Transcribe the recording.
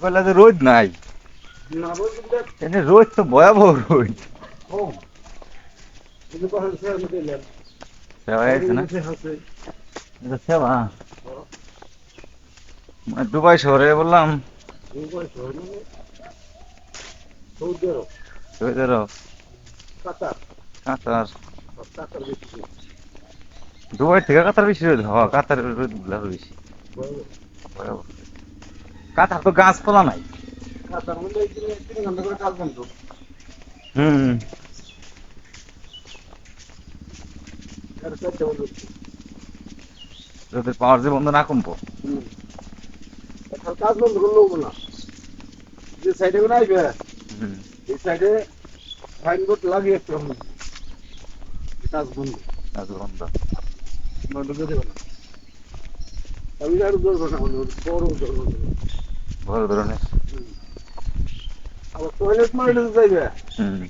কইলা যে রোদ নাই। না বলছি দেখ এনে রোদ তো ভয়াবহ রোদ। কম কিন্তু কথা শেয়ার মধ্যে এলাম সেবা সবাই আছে না? বসে হাসে এটা সেবা। মানে দুবাই শহরে বললাম দুবাই শহর মানে সৌদি আরব সৌদি আরব, কাতার কাতার। কাতার বেশি দুবাই থেকে কাতার বেশি রোদ, হ কাতারের রোদ গুলা বেশি। বড় ভয়াবহ। কাতার তো গাছপালা নাই। কাতার মধ্যে 3 ঘন্টা করে কাজ বন্ধ হুম। আর 4টা বন্ধ রোদের পাওয়ার যে বন্ধ না কমবো। হুম এখন কাজ বন্ধ করলেও হবো না যে সাইডে করে আইবে হুম। এই সাইডে সাইনবোর্ড লাগিয়ে একটা হবে কাজ বন্ধ কাজ বন্ধ। বন্ধ করে দেবে না আমি আরো দুর্ঘটনা হলো বড় দুর্ঘটনা বড় ধরনের। আবার টয়লেট মারলে যাইবে হুম।